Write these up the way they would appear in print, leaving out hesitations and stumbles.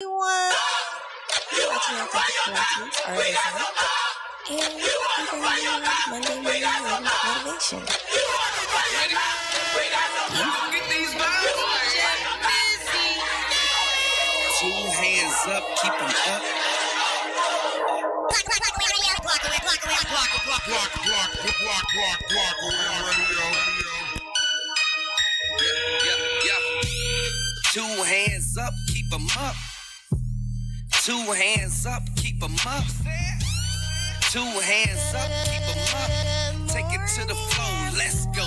Everyone, you're watching our Feelosophies, our listener, and we're bringing you Monday morning motivation. Ready? Get these vibes, Two hands up, keep them up. Yeah. Two hands up, keep them up. Two hands up, keep them up. Two hands up, keep them up. Take it to the floor, let's go.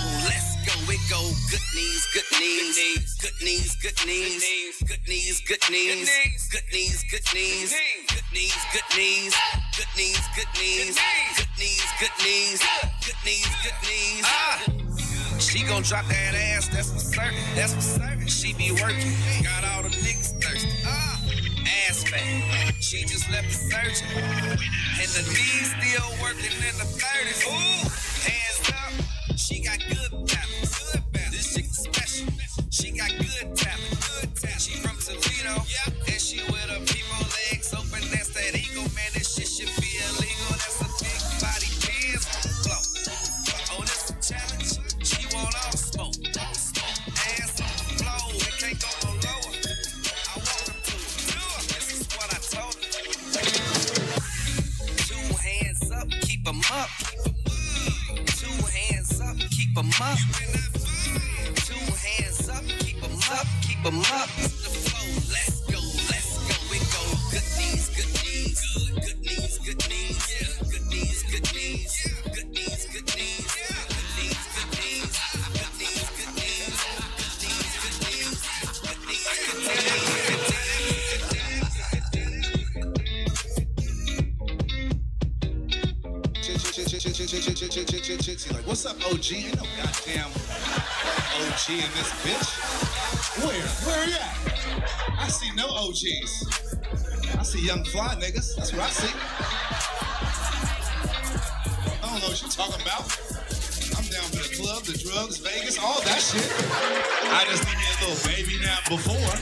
It go good knees, good knees, good knees, good knees, good knees, good knees, good knees, good knees, good knees, good knees, good knees, good knees, good knees, good knees, good knees, good knees. She gon' drop that ass, that's for certain, that's for certain. She be working, got all the niggas thirsty. Ass fat, she just left the surgeon, and the knees still working in the 30s. Ooh, hands up, she got good balance. This chick is special, she got good talent. She from Toledo, and she with her people legs open. That's that ego, man. This shit should be illegal. That's a big body Benz flow. Oh, this a challenge. She want all the smoke. Ass on the floor, it can't go no lower. I want her to do it. This is what I told her. Two hands up, keep 'em up. Two hands up, keep 'em up. Two hands up, keep 'em up, keep 'em up. The flow, let's go. It go good knees, good knees, good knees, good knees, good knees, good knees, good knees, good knees, good knees, good knees, good knees, good knees, good knees, good knees. Like, what's up, OG? Ain't no goddamn OG in this bitch. Where you at? I see no OGs. I see young fly niggas. That's what I see. I don't know what you're talking about. I'm down for the club, the drugs, Vegas, all that shit. I just need me a little baby nap before.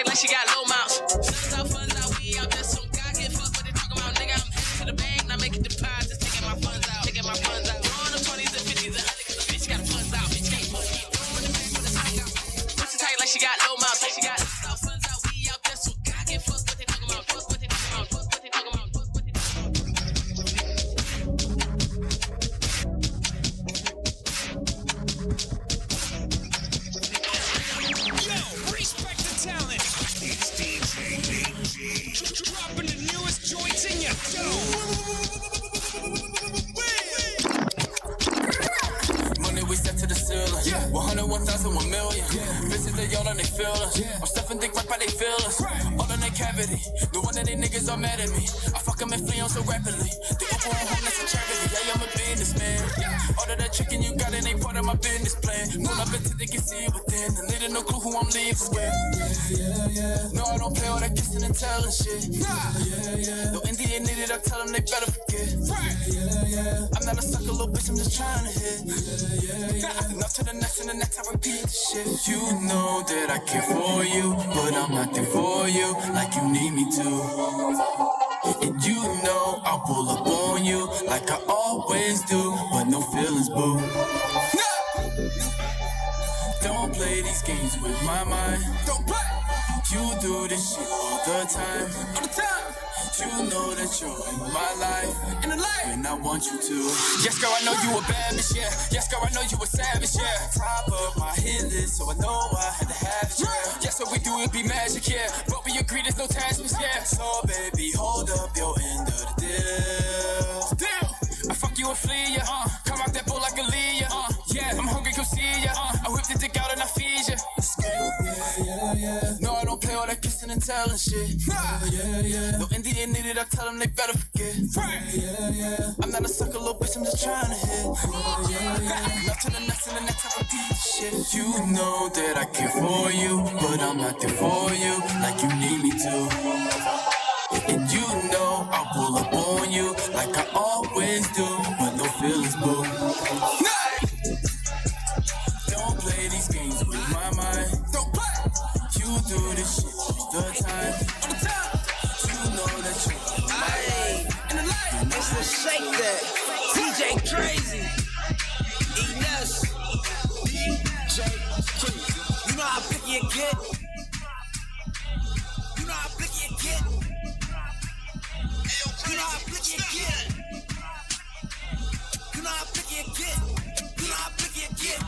tight like she got low mounts. Suns out, funds out, we out there, some guy get fucked what they talking about, nigga. I'm headed to the bank, not making deposits, taking my funds out, taking my funds out. Throwing them 20s and 50s and 100 cause the bitch got the funds out, bitch can't fuck me. Throwing the bank with the tight out. Push it tight like she got low mounts, like she got suns out, funds out, we out there, some guy get fucked what they talking about, fuck what they talking about, fuck what they talking about, fuck what they talking about. Respect the talent. It's DJ dropping the newest joints in your Money we set to the ceiling. 100, 1,000, 1 million. Bitches they yell and they feel us. I'm stuffing dick right by they feel us. All in their cavity. No wonder they niggas are mad at me. I fuck them and flee on so rapidly. They go going home, that's a charity. Yeah, I'm a businessman. All of that chicken you got, it ain't part of my business plan. Pull up until they can see it within. The nigga no clue who I'm leaving with. No, I don't play all that kissing and telling shit. No Indian needed, I tell them they better forget. I'm not a sucker, little bitch, I'm just trying to hit. Enough to the next and the next, I repeat the shit. You know that I care for you, but I'm not there for you like you need me to. And you know I'll pull up on you like I always do, but no feelings, boo. Don't play these games with my mind. Don't play. You do this shit all the time. All the time. You know that you're in my life, and I want you to. Yes, girl, I know you a bad bitch, yeah. Yes, girl, I know you a savage, yeah. Top of my hit list, so I know I had to have it, yeah. Yes, what we do it be magic, yeah. But we agree there's no attachments, yeah. So, baby, hold up your end of the deal. I fuck you and flee ya, come out that boat like a Leah, yeah. I'm hungry, come see ya, I whip the dick out and I feed ya. No, I don't play all that kissing and telling shit. No Indian needed, I tell them they better forget. I'm not a sucker, little bitch, I'm just trying to hit. Not to the next and the next, I repeat the shit. You know that I care for you, but I'm not there for you like you need me to. And you know I'll pull up on you like I always do, but no feelings, boo. Don't play these games with my mind. Don't play. You do this shit all the time. All the time. You know that you're in my life. In the life. It's the shake that DJ Crazy. Ines. DJ Crazy. You know how picky it get? You know how picky it get? You know how picky it get? You know how picky it get? You know how picky it get?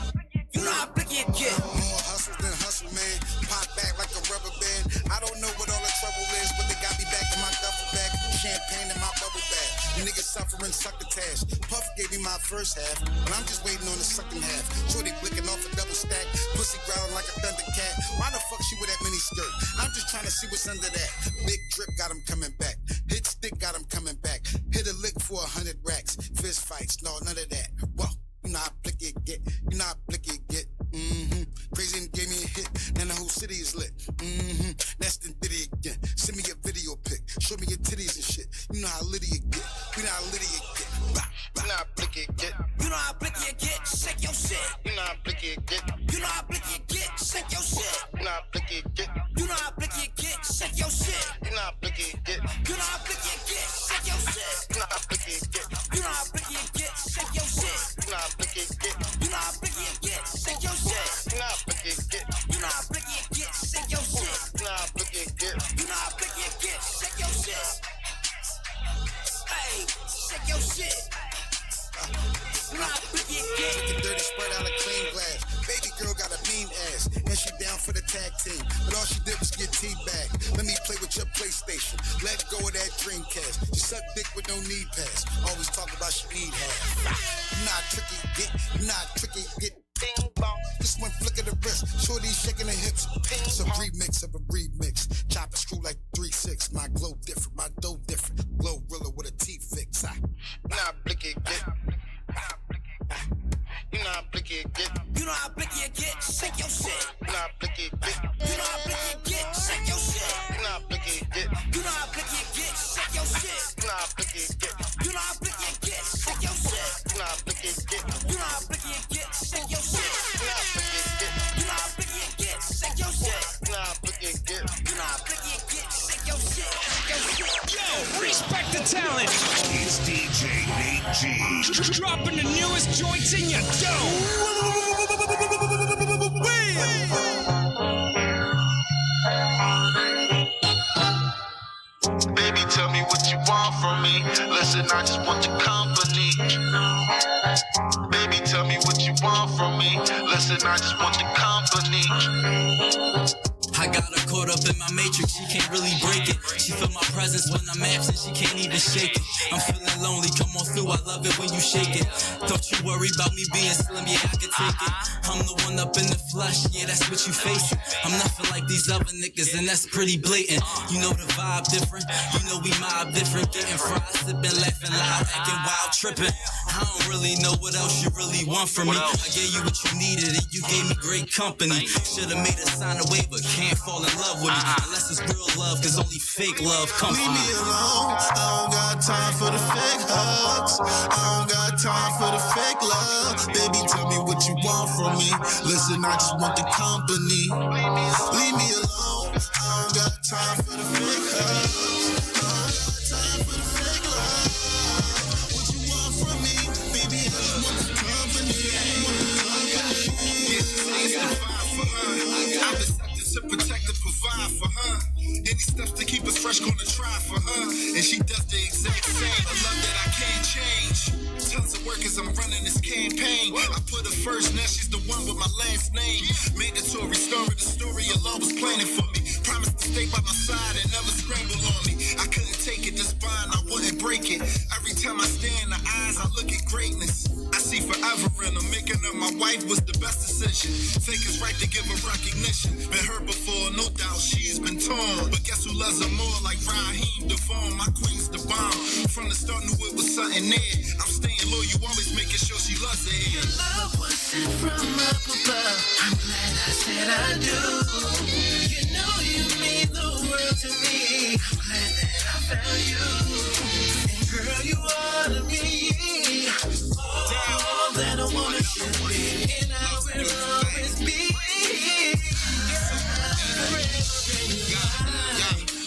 You know how picky it get? More hustle than hustle, man. Pop back like a rubber band. I don't know what all the trouble is, but they got me back in my duffel bag. Champagne in my bubble bag. You niggas suffering succotash. Puff gave me my first half, but I'm just waiting on the second half. Shorty blicking off a double stack. Pussy growling like a thundercat. Why the fuck she with that mini skirt? I'm just trying to see what's under that. Big drip got him coming back. Hit stick got him coming back. Hit a lick for 100 racks. Fist fights, no, none of that. Whoa. You know how blicky it get. You know how blicky it get. Crazy and gave me a hit. Now the whole city is lit. That's the Diddy again. Send me a video pic. Show me your titties and shit. You know how litty it get. You know how litty it get. Bah, bah. You know how blicky it get. You know how blicky it get? Shake your shit. You know how blicky it get. You know how blicky it get? Shake your shit. You know how blicky it get. You know how blicky it get? Shake your shit. You know how blicky it get. You know how blicky it get? Shake your shit. You know how blicky it get. You know how blicky it get? Shake your shit. You know how blicky it get. You know how blicky it get? Shake your shit. You know how blicky it get. You know how blicky it get? Shake your shit. You know how blicky it get. You know how blicky it get? Shake your shit. Hey, shake your shit. You know how blicky it get? Drinking dirty Sprite out of clean glass. Baby girl got a mean ass, and she down for the tag team. But all she did was get teabagged. Let me play with your PlayStation. Let go of that Dreamcast. She suck dick with no knee pass. Always talk about she need half. You know how tricky it get. You know how tricky it get. Ding bong. Just one flick of the wrist. Shorty shaking her hips. It's a remix of a remix. Chop and screw like 3-6. My glow different. My dough different. Glorilla with a T-fix. You know how blicky it get. You know how blicky it get. You know how blicky it get? Shake your shit. You know how blicky it get. You know how blicky it get? Shake your shit. You know how blicky it get. You know how blicky it get? Shake your shit. You know how blicky it get. You know how blicky it get? Shake your shit. You know how blicky it get. You know how blicky it get? Shake your shit. You know how blicky it get. You know how blicky it get? Shake your shit. You know how blicky it get. You Dropping the newest joints in your dome. Baby, tell me what you want from me. Listen, I just want your company. Baby, tell me what you want from me. Listen, I just want your company. I got her caught up in my matrix, she can't really break it. She feel my presence when I'm absent, she can't even shake it. I'm feeling lonely, come on through, I love it when you shake it. Don't you worry about me being slim, yeah, I can take it. I'm the one up in the flesh, yeah, that's what you facing. I'm nothing like these other niggas, and that's pretty blatant. You know the vibe different, you know we mob different. Getting fried, sipping, laughing loud, acting wild, tripping. I don't really know what else you really want from me. I gave you what you needed, and you gave me great company. Should've made a sign away, but can't fall in love with me unless it's real love, cause only fake love comes from me. Leave me alone, I don't got time for the fake hugs. I don't got time for the fake love. Baby, tell me what you want from me. Listen, I just want the company. Leave me alone, I don't got time for the fake hugs. I don't got time for the fake love. What you want from me? Baby, I just want the company. I've been to protect and provide for her. Any steps to keep us fresh, gonna try for her. And she does the exact same. A love that I can't change. Tons of work as I'm running this campaign. I put her first, now she's the one with my last name. Mandatory story, the story your love was planning for me. Promised to stay by my side and never scramble on me. I couldn't take it, this bond, I wouldn't break it. Every time I stare in the eyes, I look at greatness. I see forever in her. Making her my wife was the best decision. Think it's right to give her recognition. Been hurt before, no doubt she's been torn. But guess who loves her more? Like Raheem DeVaughn, my queen's the bomb. From the start knew it was something there. I'm staying loyal, you always making sure she loves it. Your love was sent from up above. I'm glad I said I do. You know you mean the world to me. I'm glad that I found you. And girl, you are to me. All that I wanna should be, and I will always be.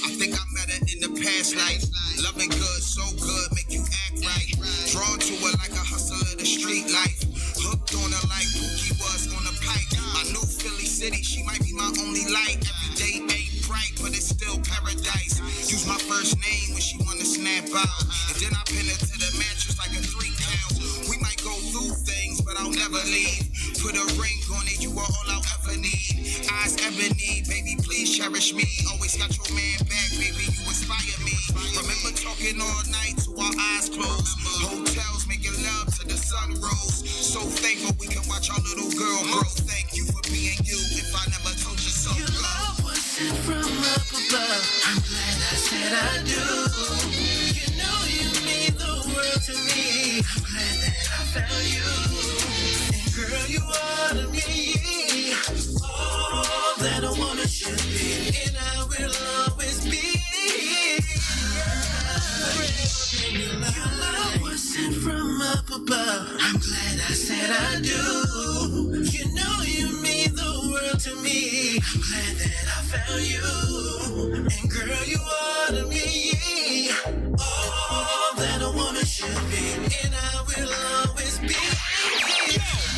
I think I met her in the past life. Loving good, so good, make you act right. Drawn to her like a hustler of the street life. Hooked on her like Pookie was on a pipe. My new Philly city, she might be my only light. Every day ain't bright, but it's still paradise. Use my first name when she wanna snap out. And then I pin her to the mattress like a 3 count. We might go through things, but I'll never leave. Put a ring on it, you are all I'll ever need. Eyes ebony, baby, please cherish me. Always got your man back, baby, you inspire me. Remember talking all night till our eyes closed. Hotels making love to the sun rose. So thankful we can watch our little girl grow. Thank you for being you, if I never told you so. Your love was sent from up above. I'm glad I said I do. You know you mean the world to me. I'm glad that I found you. And girl, you are to me. All that I wanna should be, and I will always be. Your love was sent from up above. I'm glad I said I do. You know you mean the world to me. I'm glad that I found you. And girl, you are to me. All that a woman should be, and I will always be.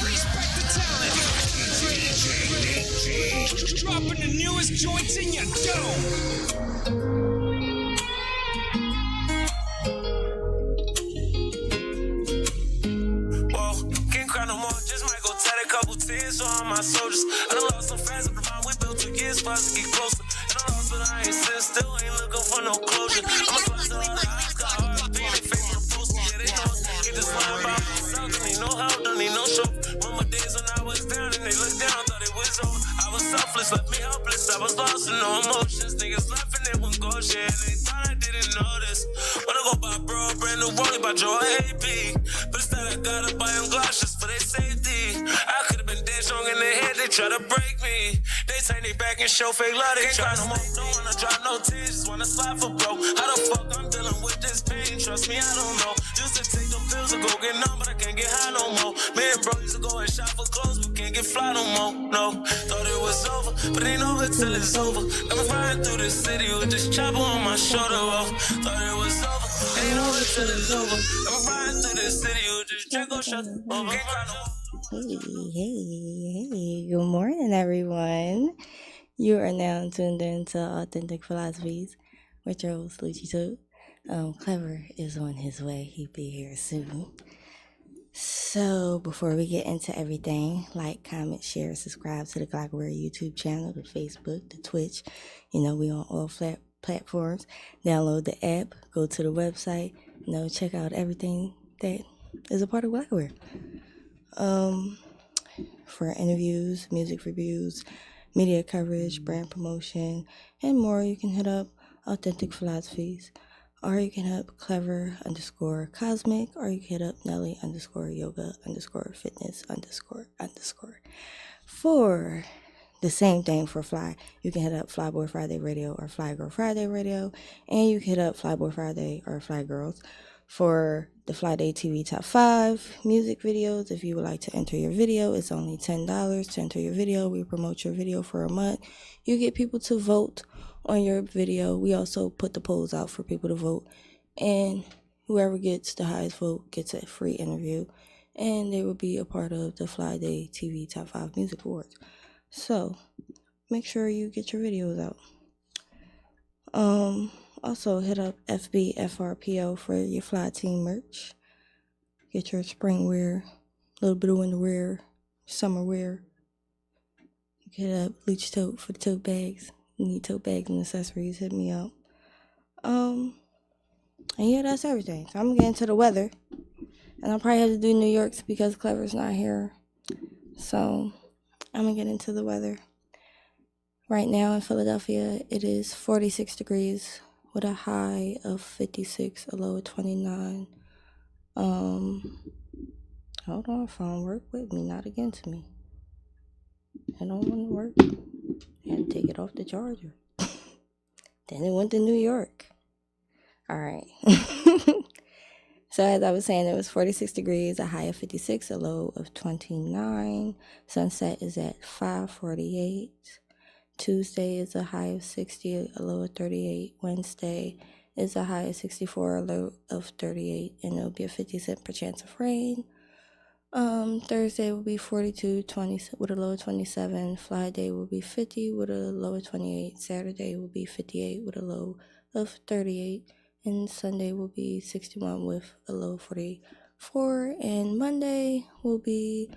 Respect the talent. Dropping the newest joints in your dome. So all my soldiers, I done lost some friends up the line. We built 2 years for us to get closer. And I lost, but I ain't sit still, ain't looking for no closure. I'm a sponsor all the eyes, got RP, they face the poster. Yeah, they know us. Get this line by myself, don't need no help, don't need no show. Remember days when I was down and they looked down, thought it was over. I was selfless, left me helpless. I was lost with no emotions. Niggas left and they wouldn't go share. They thought I didn't know this. Wanna go buy bro, brand new rollie by Joe AP. But instead I gotta buy them glasses for their safety. I could've been dead strong in their head, they try to break me. They turn they back and show fake love, they try no more. Don't wanna drop no tears, just wanna slide for broke. How the fuck I'm dealing with this pain? Trust me, I don't know. Used to take them pills to go get numb, but I can't get high no more. Me and bro used to go and shop for clothes, but can't get fly no more. No, thought it was over, but ain't over till it's over. Got me riding through the city with this chopper on my shoulder. Oh, thought it was over, ain't over till it's over. Got me riding through the city with this go shut the can't cry no Hey, good morning, everyone. You are now tuned into Authentic Philosophies with your host, LouchieTotes. Clever is on his way. He'll be here soon. So, before we get into everything, like, comment, share, subscribe to the Glockware YouTube channel, the Facebook, the Twitch. You know, we on all platforms. Download the app, go to the website, check out everything that is a part of Glockware. For interviews, music reviews, media coverage, brand promotion, and more, you can hit up Authentic Philosophies, or you can hit up Clever_Cosmic, or you can hit up Nelly_Yoga_Fitness_. For the same thing for Fly, you can hit up Flyboy Friday Radio or Fly Girl Friday Radio, and you can hit up Flyboy Friday or Fly Girls for the Fly Day TV Top 5 music videos. If you would like to enter your video, it's only $10 to enter your video. We promote your video for a month. You get people to vote on your video. We also put the polls out for people to vote, and whoever gets the highest vote gets a free interview, and they will be a part of the Fly Day TV Top 5 Music Awards. So make sure you get your videos out. Also hit up FBFRPO for your Fly Team merch. Get your spring wear, a little bit of winter wear, summer wear. Hit up LouchieTotes for the tote bags. You need tote bags and accessories, hit me up. And yeah, that's everything. So I'm gonna get into the weather. And I'll probably have to do New York's because Clever's not here. So I'm gonna get into the weather. Right now in Philadelphia, it is 46 degrees with a high of 56, a low of 29. Hold on, phone, work with me, not against me. I don't want to work. I had to take it off the charger. Then it went to New York. All right. So as I was saying, it was 46 degrees, a high of 56, a low of 29. Sunset is at 5:48. Tuesday is a high of 60, a low of 38. Wednesday is a high of 64, a low of 38, and it'll be a 50% chance of rain. Thursday will be 42, 20 with a low of 27. Friday will be 50 with a low of 28. Saturday will be 58 with a low of 38. And Sunday will be 61 with a low of 44. And Monday will be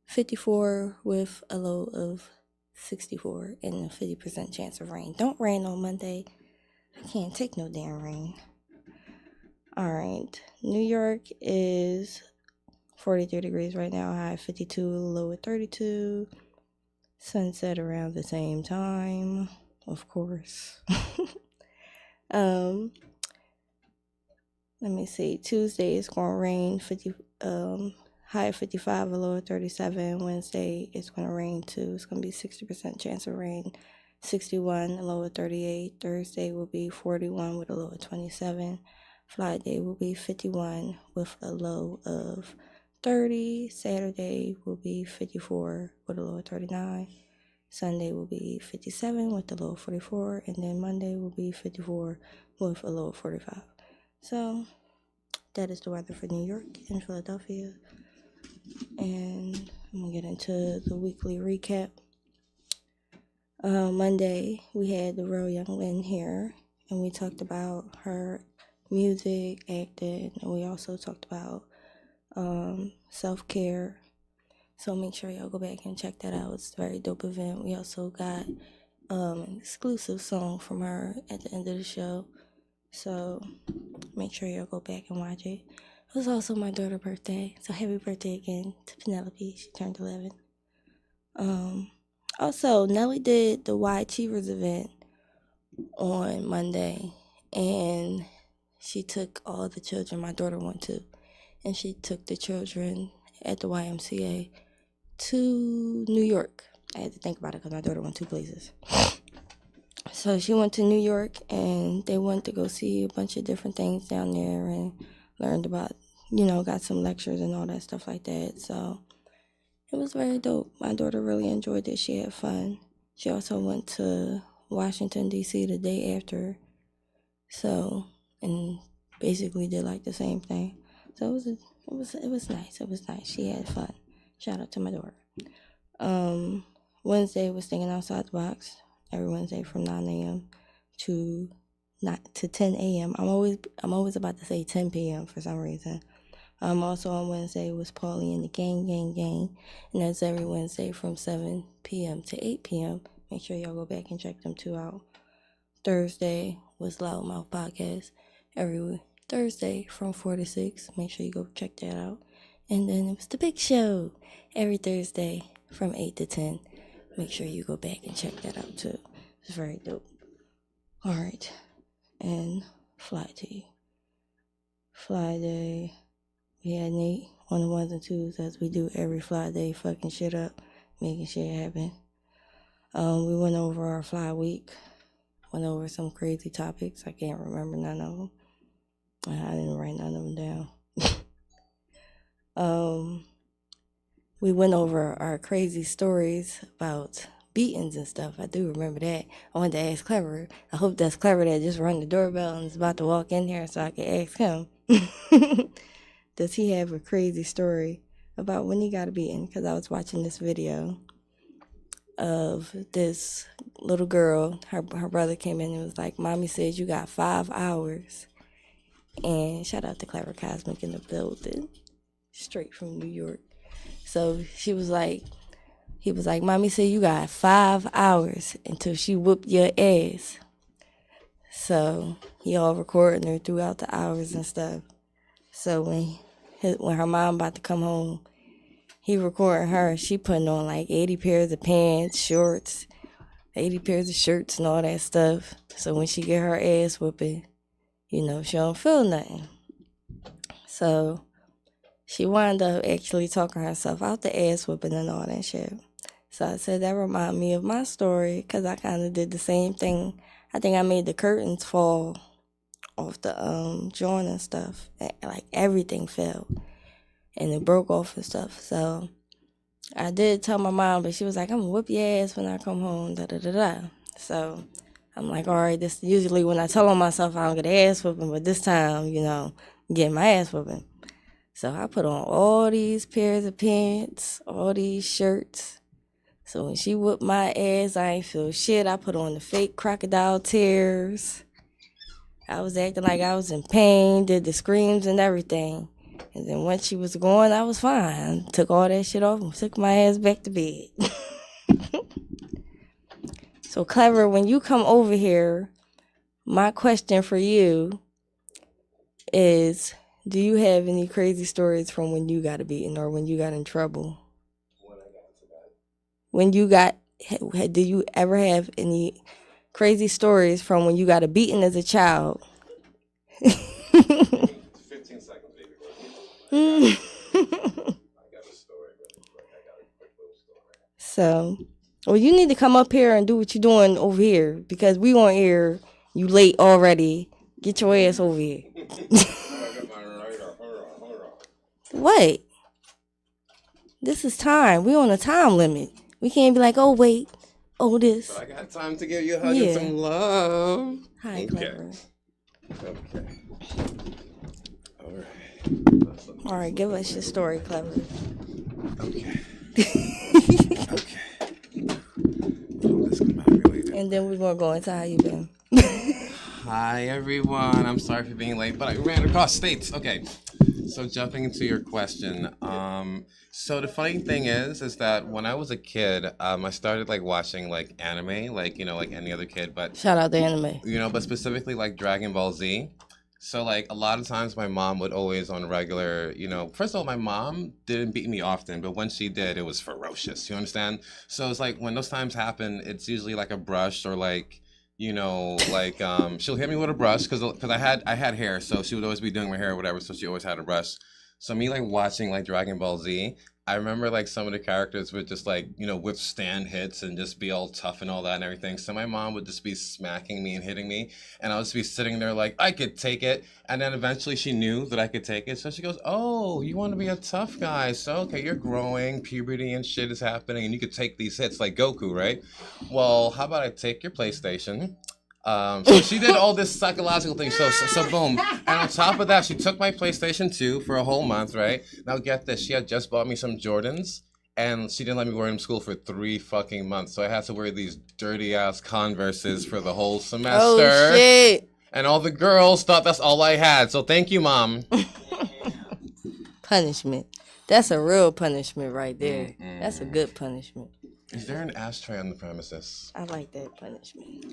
54 with a low of 64 and a 50% chance of rain. Don't rain on Monday. I can't take no damn rain. All right. New York is 43 degrees right now, high 52, low at 32. Sunset around the same time, of course. Let me see. Tuesday is going to rain, high of 55, a low of 37. Wednesday is going to rain too. It's going to be 60% chance of rain. 61, a low of 38. Thursday will be 41 with a low of 27. Friday will be 51 with a low of 30. Saturday will be 54 with a low of 39. Sunday will be 57 with a low of 44. And then Monday will be 54 with a low of 45. So that is the weather for New York and Philadelphia. And I'm going to get into the weekly recap. Monday, we had the Real Young Lynn here, and we talked about her music, acting, and we also talked about self-care. So make sure y'all go back and check that out. It's a very dope event. We also got an exclusive song from her at the end of the show. So make sure y'all go back and watch it. It was also my daughter's birthday. So happy birthday again to Penelope. She turned 11. Also, Nelly did the Y Cheevers event on Monday. And she took all the children. My daughter went to. And she took the children at the YMCA to New York. I had to think about it because my daughter went 2 places. So she went to New York, and they went to go see a bunch of different things down there and learned about, got some lectures and all that stuff like that. So it was very dope. My daughter really enjoyed it. She had fun. She also went to Washington, D.C. the day after. So, and basically did like the same thing. So it was nice. It was nice. She had fun. Shout out to my daughter. Wednesday was thinking outside the box. Every Wednesday from 9 a.m. to 10 a.m. I'm always about to say 10 p.m. for some reason. Also on Wednesday was Paulie and the Gang, and that's every Wednesday from 7 p.m. to 8 p.m. Make sure y'all go back and check them two out. Thursday was Loudmouth Podcast, every Thursday from 4 to 6. Make sure you go check that out. And then it was The Big Show, every Thursday from 8 to 10. Make sure you go back and check that out too. It's very dope. All right, and Fly Day. We had Nate on the ones and twos as we do every Fly Day, fucking shit up, making shit happen. We went over our Fly Week, went over some crazy topics. I can't remember none of them. I didn't write none of them down. We went over our crazy stories about beatings and stuff. I do remember that. I wanted to ask Clever. I hope that's Clever that just rung the doorbell and is about to walk in here so I can ask him. Does he have a crazy story about when he got a beating? Because I was watching this video of this little girl. Her brother came in and was like, Mommy says you got 5 hours. And shout out to Clever Cosmic in the building. Straight from New York. So he was like, Mommy said you got 5 hours until she whooped your ass. So he all recording her throughout the hours and stuff. So when her mom about to come home, he recording her. She putting on like 80 pairs of pants, shorts, 80 pairs of shirts and all that stuff. So when she get her ass whooping, she don't feel nothing. So she wound up actually talking herself out the ass whooping and all that shit. So I said that remind me of my story because I kind of did the same thing. I think I made the curtains fall off the joint and stuff. Like everything fell and it broke off and stuff. So I did tell my mom, but she was like, I'm gonna whoop your ass when I come home, So I'm like, all right, this usually when I tell on myself I don't get ass whooping, but this time, getting my ass whooping. So I put on all these pairs of pants, all these shirts. So when she whooped my ass, I ain't feel shit. I put on the fake crocodile tears. I was acting like I was in pain, did the screams and everything. And then once she was gone, I was fine. Took all that shit off and took my ass back to bed. So Clever, when you come over here, my question for you is, do you have any crazy stories from when you got a beating or when you got in trouble? Do you ever have any crazy stories from when you got a beating as a child? 15 seconds, baby. I got a story, but I got a quick little story. So, well, you need to come up here and do what you're doing over here because we on air. You late already. Get your ass over here. Wait. This is time. We on a time limit. We can't be like, oh, wait. Oh, this. But I got time to give you a hug and some love. Hi, Clever. Okay. All right, give us your story, Clever. Okay. And then we're going to go into how you been. Hi, everyone. I'm sorry for being late, but I ran across states. Okay. So jumping into your question. So the funny thing is that when I was a kid, I started watching anime, like any other kid, but shout out to anime. But specifically Dragon Ball Z. So a lot of times my mom would always on regular, first of all, my mom didn't beat me often, but when she did, it was ferocious. You understand? So it's when those times happen, it's usually a brush or she'll hit me with a brush because I had hair, so she would always be doing my hair or whatever, so she always had a brush. So me watching Dragon Ball Z, I remember some of the characters would just withstand hits and just be all tough and all that and everything. So my mom would just be smacking me and hitting me, and I would just be sitting there I could take it. And then eventually she knew that I could take it, so she goes, "Oh, you want to be a tough guy? So okay, you're growing, puberty and shit is happening, and you could take these hits like Goku, right? Well, how about I take your PlayStation? So she did all this psychological thing. So boom. And on top of that, she took my PlayStation 2 for a whole month, right? Now get this, she had just bought me some Jordans, and she didn't let me wear them to school for 3 fucking months. So I had to wear these dirty ass Converses for the whole semester. Oh shit! And all the girls thought that's all I had. So thank you, Mom. Punishment. That's a real punishment right there. That's a good punishment. Is there an ashtray on the premises? I like that punishment.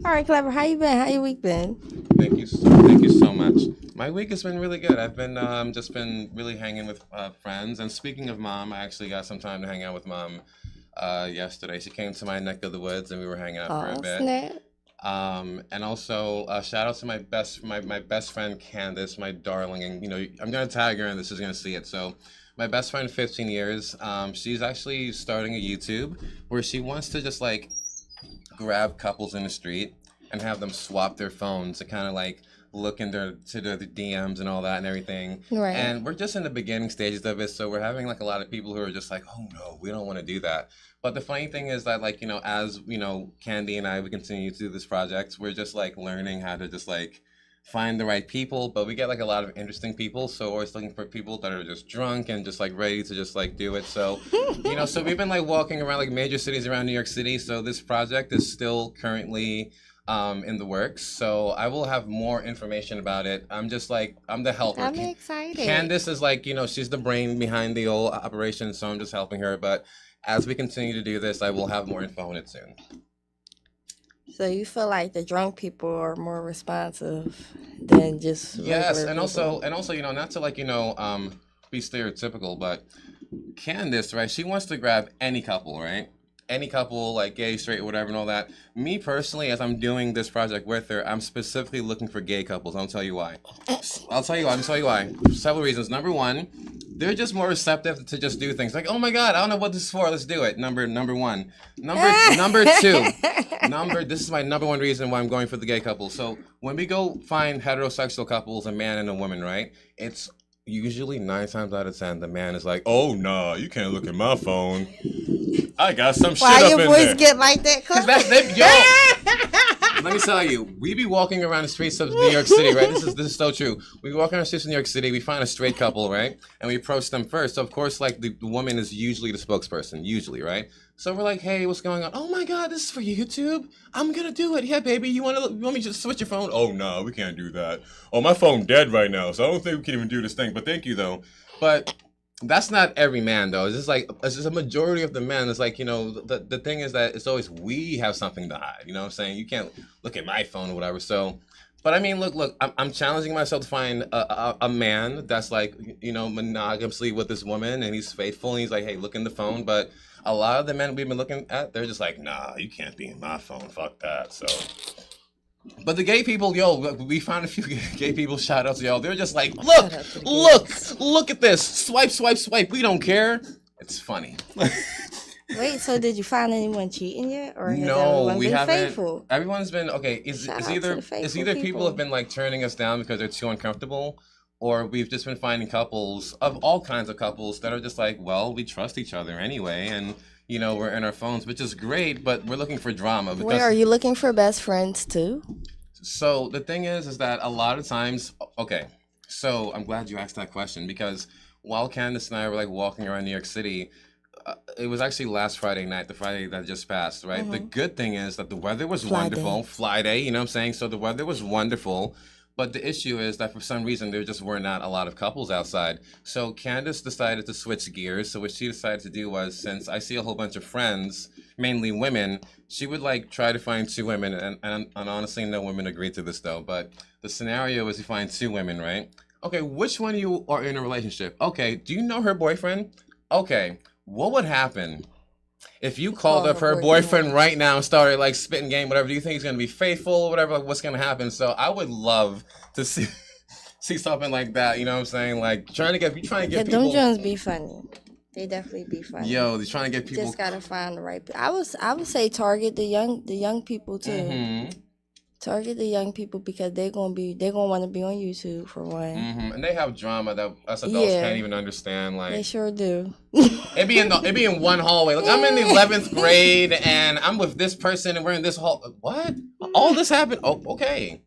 All right, Clever. How you been? How your week been? Thank you so much. My week has been really good. I've been just been really hanging with friends. And speaking of Mom, I actually got some time to hang out with Mom yesterday. She came to my neck of the woods, and we were hanging out for a bit. Snap. And also shout out to my best friend Candace, my darling, and I'm gonna tag her in this. She's gonna see it. So my best friend, 15 years. She's actually starting a YouTube where she wants to just like grab couples in the street and have them swap their phones to kind of like look into the DMs and all that and everything. Right. And we're just in the beginning stages of it, so we're having like a lot of people who are just like, oh no, we don't want to do that. But the funny thing is that like, as Candy and I, we continue to do this project, we're just like learning how to just like find the right people, but we get like a lot of interesting people, so we're always looking for people that are just drunk and just like ready to just like do it. So so we've been like walking around like major cities around New York City. So this project is still currently in the works, so I will have more information about it. I'm the helper. I'm excited. Candace is like, she's the brain behind the whole operation, so I'm just helping her. But as we continue to do this, I will have more info on it soon. So you feel like the drunk people are more responsive than just yes, and people. also not to like be stereotypical, but Candace, right? She wants to grab any couple, right? Any couple, like gay, straight, whatever, and all that. Me personally, as I'm doing this project with her, I'm specifically looking for gay couples. I'll tell you why. I'll tell you why. Several reasons. Number one, they're just more receptive to just do things like, oh my God, I don't know what this is for. Let's do it. Number one. Number two. This is my number one reason why I'm going for the gay couple. So when we go find heterosexual couples, a man and a woman, right? It's usually 9 times out of 10, the man is like, oh no, you can't look at my phone. I got some shit up in there. Why your voice get like that? Let me tell you, we be walking around the streets of New York City, right? This is so true. We walk around the streets of New York City, we find a straight couple, right? And we approach them first. So of course, like the woman is usually the spokesperson, right? So we're like, hey, what's going on? Oh my God, this is for YouTube. I'm gonna do it. Yeah, baby, you want me to just switch your phone? Oh no, we can't do that. Oh, my phone dead right now, so I don't think we can even do this thing. But thank you though. But that's not every man though. It's just a majority of the men. It's like, the thing is that it's always we have something to hide. You know what I'm saying? You can't look at my phone or whatever. So, but I mean, look, I'm challenging myself to find a man that's like, monogamously with this woman, and he's faithful, and he's like, hey, look in the phone. But a lot of the men we've been looking at, they're just like, nah, you can't be in my phone. Fuck that. So. But the gay people, we found a few gay people, shout out to y'all. They're just like, look at this. Swipe. We don't care. It's funny. Wait, so did you find anyone cheating yet? Or has no, we haven't. Faithful? Everyone's been, okay, it's either people have been like turning us down because they're too uncomfortable, or we've just been finding couples of all kinds of couples that are just like, well, we trust each other anyway, and we're in our phones, which is great, but we're looking for drama. Because, wait, are you looking for best friends too? So the thing is that a lot of times, okay, so I'm glad you asked that question, because while Candace and I were like walking around New York City, it was actually last Friday night, the Friday that just passed, right? Mm-hmm. The good thing is that the weather was wonderful. Fly day, you know what I'm saying? So the weather was wonderful. But the issue is that for some reason, there just were not a lot of couples outside. So Candace decided to switch gears. So what she decided to do was, since I see a whole bunch of friends, mainly women, she would like try to find 2 women. And honestly, no women agreed to this though. But the scenario is you find 2 women, right? Okay, which one of you are in a relationship? Okay, do you know her boyfriend? Okay, what would happen if you called up her boyfriend right now and started like spitting game, whatever? Do you think he's gonna be faithful or whatever? Like, what's gonna happen? So I would love to see something like that. You know what I'm saying? Like trying to get people. Them Jones be funny. They definitely be funny. Yo, they're trying to get people. Just gotta find the right. I would say target the young people too. Mm-hmm. Target the young people because they're gonna want to be on YouTube for one. And they have drama that us adults can't even understand. Like they sure do. It be in one hallway. Like I'm in the 11th grade and I'm with this person and we're in this hall. What? All this happened? Oh, okay.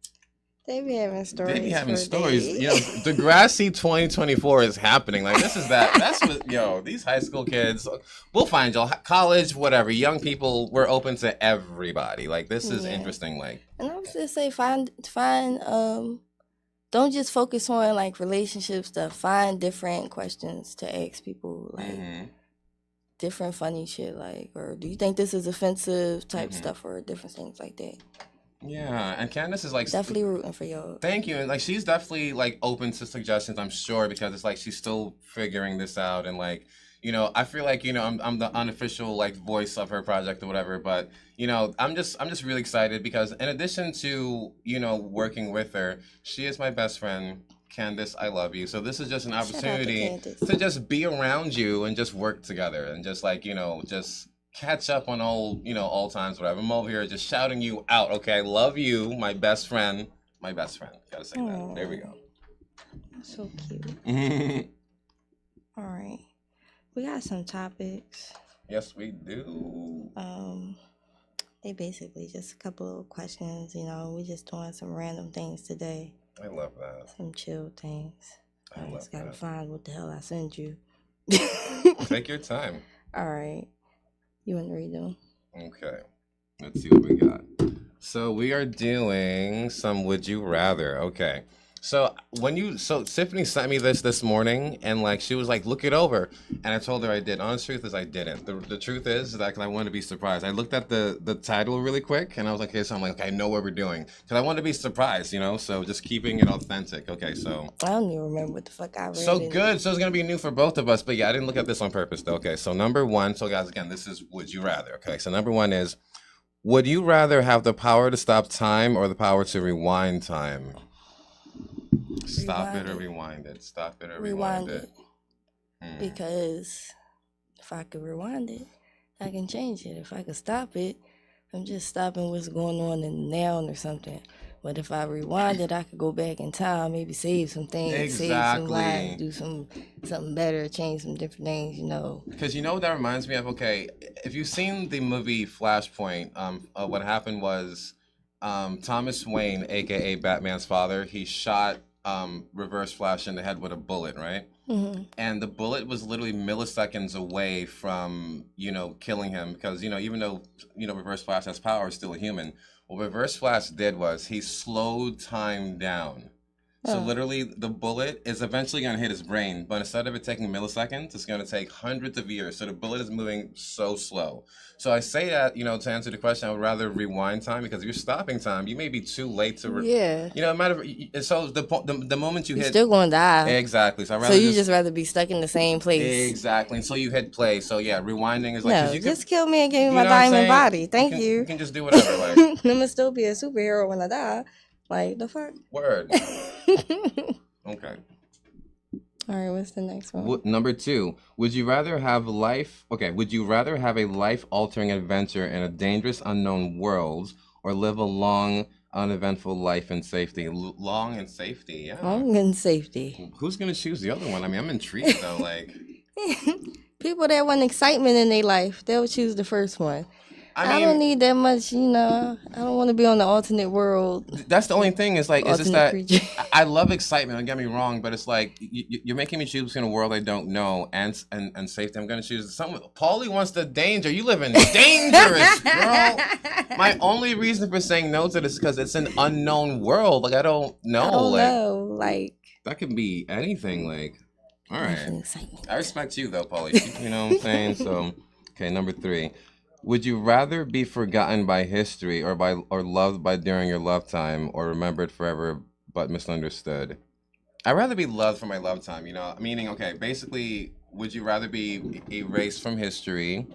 They be having stories. They be having stories. You know, Degrassi 2024 is happening. Like this is that. That's what these high school kids. We'll find y'all. College, whatever. Young people. We're open to everybody. Like this is interesting. Like. And I was just say find. Don't just focus on like relationship stuff. Find different questions to ask people. Like different funny shit. Like, or do you think this is offensive type stuff or different things like that. Yeah, and Candace is like definitely rooting for y'all. Thank you, and like she's definitely like open to suggestions. I'm sure because it's like she's still figuring this out, and like I feel like I'm the unofficial like voice of her project or whatever. But I'm just really excited because in addition to working with her, she is my best friend. Candace, I love you. So this is just an opportunity to just be around you and just work together and just like just. Catch up on all times, whatever. I'm over here just shouting you out. Okay, I love you, my best friend. My best friend. Gotta say that. There we go. That's so cute. All right, we got some topics. Yes, we do. They basically just a couple of questions. We just doing some random things today. I love that. Some chill things. I just gotta find what the hell I sent you. Take your time. All right. You want to read them? Okay. Let's see what we got. So we are doing some Would You Rather. Okay. So Tiffany sent me this morning and like she was like, look it over. And I told her I did. Honest truth is I didn't. The truth is that I wanted to be surprised. I looked at the title really quick and I was like, okay, so I'm like, okay, I know what we're doing. Because I wanted to be surprised, so just keeping it authentic. Okay, so. I don't even remember what the fuck I read. So good. So it's going to be new for both of us. But yeah, I didn't look at this on purpose though. Okay, so number one. So guys, again, this is Would You Rather. Okay, so number one is, would you rather have the power to stop time or the power to rewind time? Stop it or rewind it. Stop it or rewind it. Because if I could rewind it, I can change it. If I could stop it, I'm just stopping what's going on in the now or something. But if I rewind it, I could go back in time, maybe save some things, save some lives, do something better, change some different things, Because what that reminds me of? Okay, if you've seen the movie Flashpoint, what happened was Thomas Wayne, a.k.a. Batman's father, he shot Reverse Flash in the head with a bullet, right? And the bullet was literally milliseconds away from, killing him because, even though, Reverse Flash has power, he's still a human. What Reverse Flash did was he slowed time down. So literally the bullet is eventually going to hit his brain, but instead of it taking milliseconds, it's going to take hundreds of years. So the bullet is moving so slow. So I say that, to answer the question, I would rather rewind time because if you're stopping time, you may be too late to... no matter... So the moment you're still going to die. Exactly. So you just rather be stuck in the same place. Exactly. Until you hit play. So yeah, rewinding is like... No, just kill me and give me my diamond body. Thank you. You can just do whatever. Like, I'm going to still be a superhero when I die. Like, the fuck? Word. Okay. All right, what's the next one? Number two, would you rather have a life-altering adventure in a dangerous unknown world or live a long, uneventful life in safety? Long and safety, yeah. Long and safety. Who's going to choose the other one? I mean, I'm intrigued, though, like... People that want excitement in their life, they'll choose the first one. I don't need that much, I don't want to be on the alternate world. That's the only thing. Is like, it's just that I love excitement. Don't get me wrong, but it's like you're making me choose between a world I don't know and safety. I'm gonna choose something. Paulie wants the danger. You live in dangerous, girl. My only reason for saying no to this is because it's an unknown world. Like I don't know. Like that could be anything. Like, all right. I respect you though, Paulie. You know what I'm saying? So, okay, number three. Would you rather be forgotten by history or loved by during your lifetime or remembered forever but misunderstood? I'd rather be loved for my lifetime, Meaning, okay, basically, would you rather be erased from history,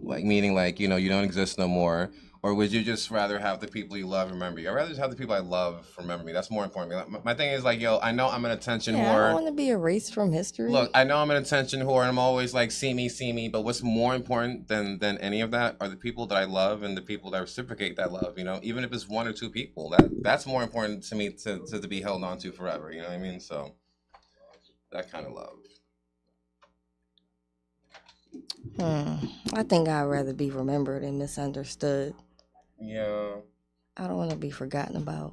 like meaning like, you don't exist no more, Or would you just rather have the people you love remember you? I'd rather just have the people I love remember me. That's more important to me. Like, my thing is like, yo, I know I'm an attention Yeah, I whore. don't want to be erased from history. Look, I know I'm an attention whore, and I'm always like, see me. But what's more important than any of that are the people that I love and the people that reciprocate that love. You know, even if it's one or two people, that's more important to me to be held on to forever. You know what I mean? So that kind of love. I think I'd rather be remembered and misunderstood. Yeah. I don't want to be forgotten about.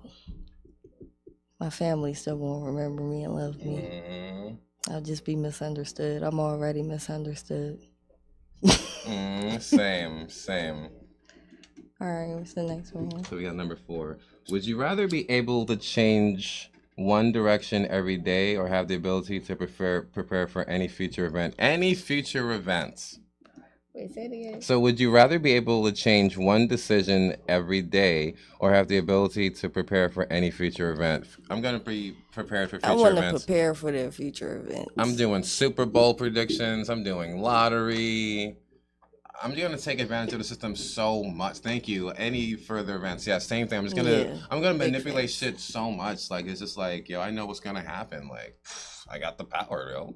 My family still won't remember me and love me. I'll just be misunderstood. I'm already misunderstood. Same. All right, what's the next one? So we got number 4. Would you rather be able to change one direction every day or have the ability to prepare for any future event? Any future events. Wait, say it again. So would you rather be able to change one decision every day or have the ability to prepare for any future event? I'm going to be prepared for future events. I want to prepare for their future events. I'm doing Super Bowl predictions. I'm doing lottery. I'm going to take advantage of the system so much. Thank you. Any further events? Yeah, same thing. I'm going to manipulate shit so much. Like, it's just like, yo, I know what's going to happen. Like, I got the power, yo.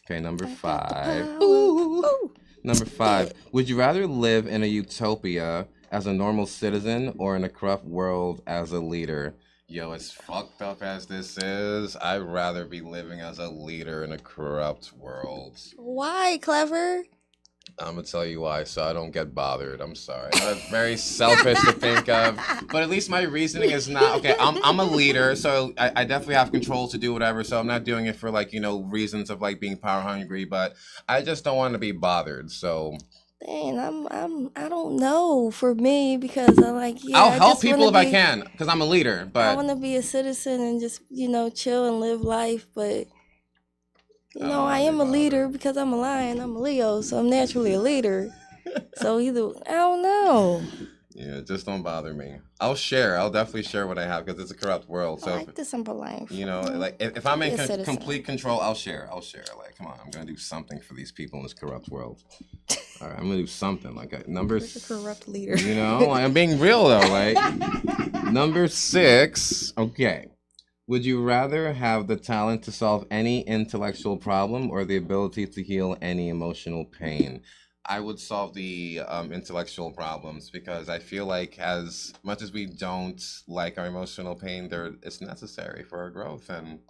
Okay, number 5. Ooh. Number 5. Would you rather live in a utopia as a normal citizen or in a corrupt world as a leader? Yo, as fucked up as this is, I'd rather be living as a leader in a corrupt world. Why, Clever? I'm gonna tell you why, so I don't get bothered. I'm sorry. That's very selfish to think of, but at least my reasoning is not okay. I'm a leader, so I definitely have control to do whatever. So I'm not doing it for like reasons of like being power hungry, but I just don't want to be bothered. So. Dang, I don't know for me because I'm like I'll help people if I can because I'm a leader. But I want to be a citizen and just chill and live life, but. I am a leader because I'm a lion. I'm a Leo, so I'm naturally a leader. So I don't know. Yeah, just don't bother me. I'll share. I'll definitely share what I have because it's a corrupt world. So I like the simple life. Like if I'm in complete control, I'll share. Like, come on, I'm gonna do something for these people in this corrupt world. All right, I'm gonna do something. Like numbers. A corrupt leader. Like, I'm being real though. Like number 6. Okay. Would you rather have the talent to solve any intellectual problem or the ability to heal any emotional pain? I would solve the intellectual problems because I feel like as much as we don't like our emotional pain, it's necessary for our growth. And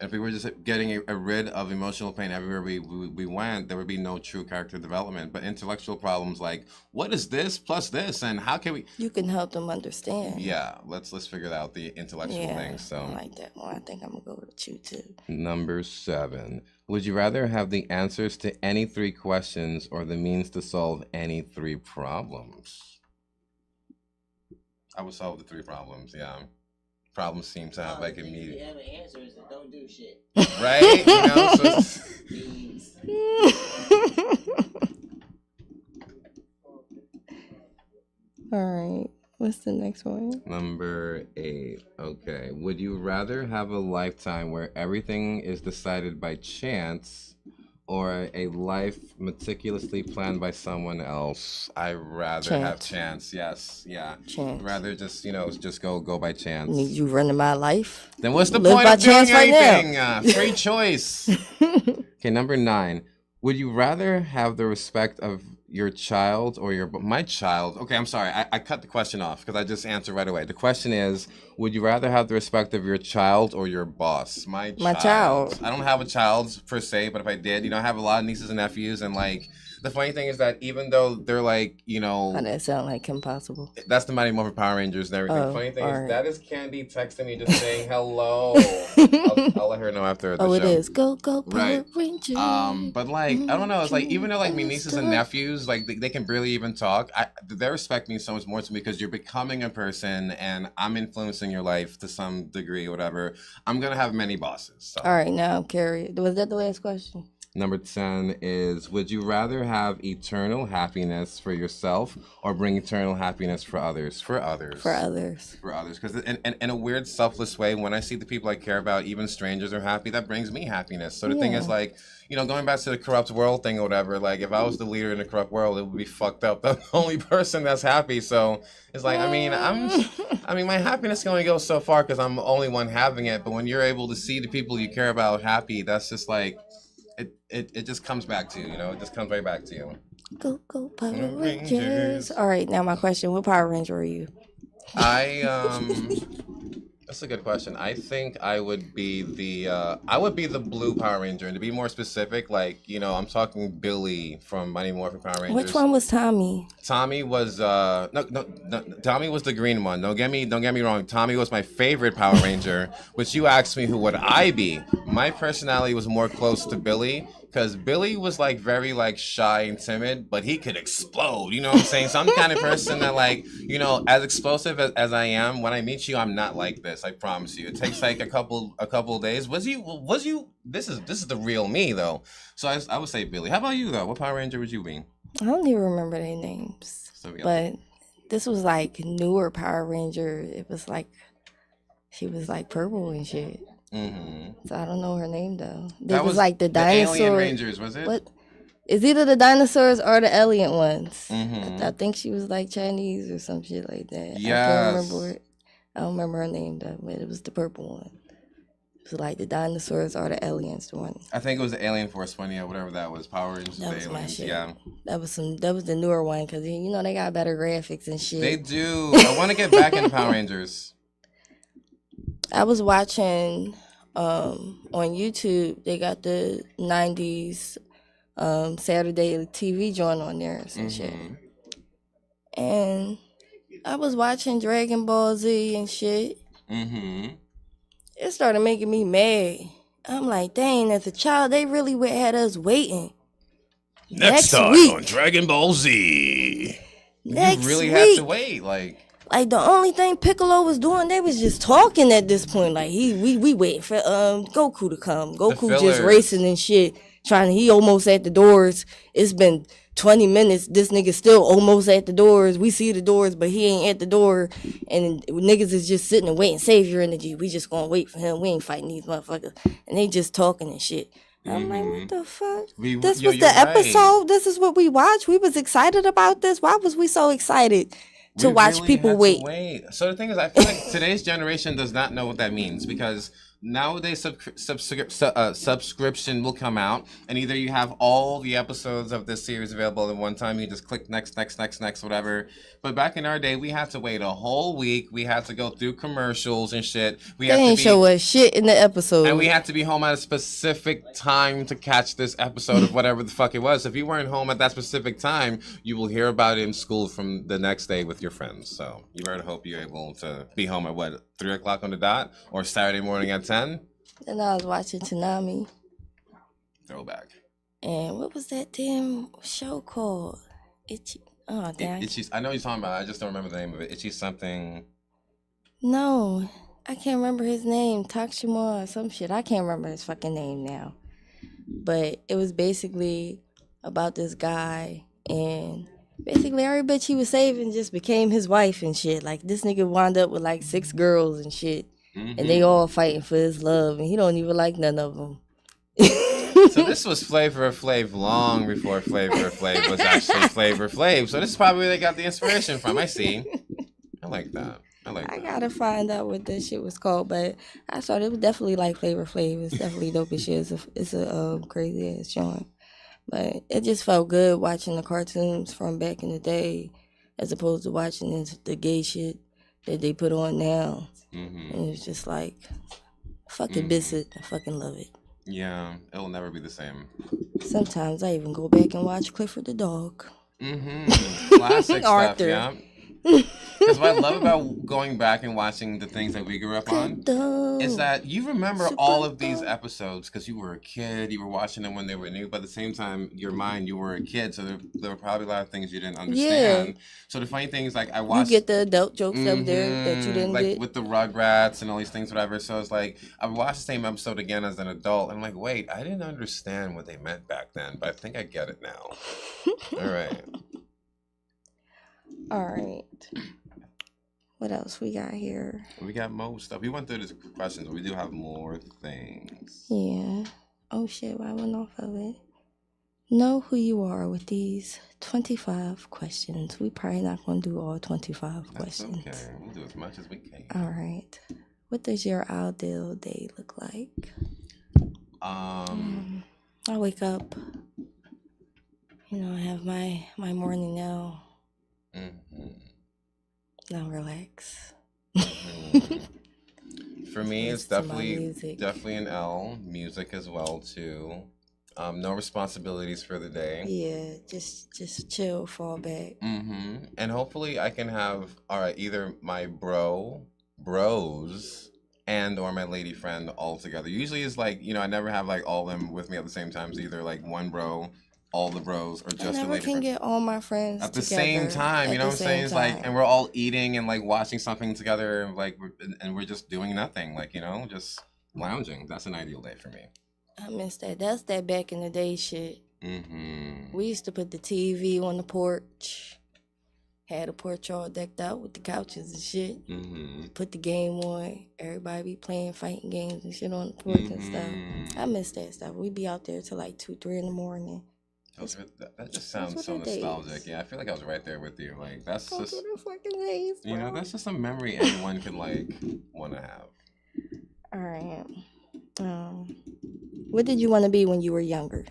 if we were just getting rid of emotional pain everywhere we went, there would be no true character development. But intellectual problems like, what is this plus this, and how can we? You can help them understand. Yeah, let's figure out the intellectual things. So I like that one. I think I'm gonna go with you too. Number 7. Would you rather have the answers to any 3 questions or the means to solve any 3 problems? I would solve the 3 problems. Yeah. Problems seem to have like immediate. You have answers that don't do shit. Right? All right. What's the next one? Number 8. Okay. Would you rather have a lifetime where everything is decided by chance or a life meticulously planned by someone else? I'd rather have chance. Yes. Yeah. Chance. Rather just, just go by chance. You running my life? Then what's the point of doing anything? Free choice. Okay, number 9. Would you rather have the respect of your child or my child? Okay, I'm sorry. I cut the question off because I just answered right away. The question is, would you rather have the respect of your child or your boss? My child. I don't have a child per se, but if I did, I have a lot of nieces and nephews, and like the funny thing is that even though they're like, How that sound like impossible? That's the Mighty Morphin Power Rangers and everything. The funny thing is that is Candy texting me just saying hello. I'll let her know after the show. It is. Go Power Rangers. But like, I don't know. It's like, even though like my nieces and nephews, like they can barely even talk, they respect me so much more to me because you're becoming a person and I'm influencing your life to some degree or whatever. I'm going to have many bosses. So. All right, now, Carrie, was that the last question? Number 10 is, would you rather have eternal happiness for yourself or bring eternal happiness for others? For others. For others. For others. Because in a weird, selfless way, when I see the people I care about, even strangers are happy, that brings me happiness. So the thing is, like, you know, going back to the corrupt world thing or whatever, like, if I was the leader in the corrupt world, it would be fucked up. I'm the only person that's happy. So it's like, I mean, my happiness can only go so far because I'm the only one having it. But when you're able to see the people you care about happy, that's just like, it just comes back to you, you know? It just comes right back to you. Go, Power Rangers. All right, now my question. What Power Ranger are you? That's a good question. I think I would be the blue Power Ranger. And to be more specific, like, you know, I'm talking Billy from Mighty Morphin Power Rangers. Which one was Tommy? Tommy was no, Tommy was the green one. Don't get me wrong. Tommy was my favorite Power Ranger. Which you asked me who would I be? My personality was more close to Billy. Because Billy was, like, very, like, shy and timid, but he could explode, you know what I'm saying? So I'm the kind of person that, like, you know, as explosive as I am, when I meet you, I'm not like this, I promise you. It takes, like, a couple of days. Was you, this is the real me, though. So I would say Billy. How about you, though? What Power Ranger would you be? I don't even remember their names. So, yeah. But this was, like, newer Power Ranger. It was, like, she was, like, purple and shit. Mm-hmm. So I don't know her name though. That was like the dinosaur. Alien Rangers, was it? What? It's either the dinosaurs or the alien ones. Mm-hmm. I think she was like Chinese or some shit like that. Yes. I can't remember it. I don't remember her name though, but it was the purple one. It was like the dinosaurs or the aliens. The one. I think it was the Alien Force 20 or whatever that was. Power Rangers. That was aliens. My shit. Yeah. That was the newer one because you know they got better graphics and shit. They do. I want to get back into Power Rangers. I was watching on YouTube. They got the 90s Saturday TV joint on there or some shit. And I was watching Dragon Ball Z and shit. Mm-hmm. It started making me mad. I'm like, dang, as a child, they really had us waiting. Next time week. On Dragon Ball Z. Next you really week. Have to wait, like the only thing Piccolo was doing, they was just talking at this point. Like we waiting for Goku to come. Goku just racing and shit. He almost at the doors. It's been 20 minutes. This nigga still almost at the doors. We see the doors, but he ain't at the door. And niggas is just sitting and waiting. Save your energy. We just gonna wait for him. We ain't fighting these motherfuckers. And they just talking and shit. I'm like, what the fuck? This was the episode. This is what we watched. We was excited about this. Why was we so excited? To watch really people wait. So the thing is, I feel like today's generation does not know what that means because nowadays subscription will come out and either you have all the episodes of this series available at one time, you just click next, whatever. But back in our day, we had to wait a whole week. We had to go through commercials and shit. They ain't show us shit in the episode. And we had to be home at a specific time to catch this episode of whatever the fuck it was. If you weren't home at that specific time, you will hear about it in school from the next day with your friends. So you better hope you're able to be home at 3 o'clock on the dot or Saturday morning at 10? Then I was watching Toonami. Throwback. And what was that damn show called? Itchy. Oh, damn. I know you're talking about it. I just don't remember the name of it. Itchy something. No, I can't remember his name. Takshima or some shit. I can't remember his fucking name now. But it was basically about this guy. And basically every bitch he was saving just became his wife and shit. Like this nigga wound up with like 6 girls and shit. Mm-hmm. And they all fighting for his love. And he don't even like none of them. So this was Flavor Flav long before Flavor Flav was actually Flavor Flav. So this is probably where they got the inspiration from. I see. I like that. I gotta find out what that shit was called, but I thought it was definitely like Flavor Flav. It's definitely dope as shit. It's a crazy ass joint. But it just felt good watching the cartoons from back in the day as opposed to watching the gay shit that they put on now. Mm-hmm. And it's just like, fucking Bissett. I fucking love it. Yeah, it'll never be the same. Sometimes I even go back and watch Clifford the Dog. Mm-hmm. Classic stuff, yeah. Because what I love about going back and watching the things that we grew up on is that you remember all of these episodes because you were a kid, you were watching them when they were new, but at the same time, your mind, you were a kid, so there were probably a lot of things you didn't understand. Yeah. So the funny thing is, like, I watched... You get the adult jokes up there that you didn't like, get. with the Rugrats and all these things, whatever. So it's like, I watched the same episode again as an adult, and I'm like, wait, I didn't understand what they meant back then, but I think I get it now. All right. All right. What else we got here? We got more stuff. We went through the questions, but we do have more things. Yeah. Oh shit, I went off of it. Know who you are with these 25 questions. We probably not going to do all 25 questions. Okay. We'll do as much as we can. All right. What does your ideal day look like? I wake up. You know, I have my morning now. Now relax. For me, it's definitely an L. Music as well too. No responsibilities for the day. Yeah, just chill, fall back. And hopefully I can have either my bros and or my lady friend all together. Usually it's like, you know, I never have like all of them with me at the same time. It's either like one bro, all the bros, or just I the never lady can friend. get all my friends At the together same time, you know what I'm saying? It's like, time. and we're all eating and like watching something together, and like we're just doing nothing, like, you know, just lounging. That's an ideal day for me. I miss that. That's that back in the day shit. We used to put the TV on the porch. Had a porch all decked out with the couches and shit. Put the game on. Everybody be playing fighting games and shit on the porch and stuff. I miss that stuff. We be out there till like 2, 3 in the morning. That just sounds so nostalgic. Days. Yeah, I feel like I was right there with you. Like, that's Those just, were the fucking days, bro. you know, that's just a memory anyone can like want to have. All right. What did you want to be when you were younger?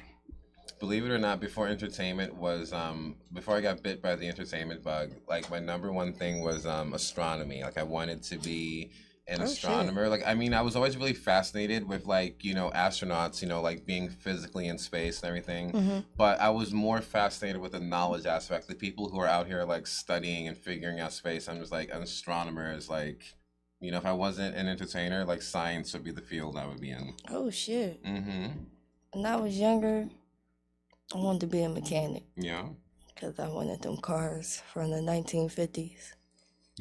Believe it or not, before entertainment was before I got bit by the entertainment bug, like my number one thing was astronomy. Like I wanted to be an astronomer. Shit. Like, I mean, I was always really fascinated with, like, you know, astronauts, you know, like being physically in space and everything. But I was more fascinated with the knowledge aspect, the people who are out here like studying and figuring out space. I'm just like, an astronomer is like, you know, if I wasn't an entertainer, like science would be the field I would be in. Oh shit. When I was younger, I wanted to be a mechanic. Yeah. Because I wanted them cars from the 1950s.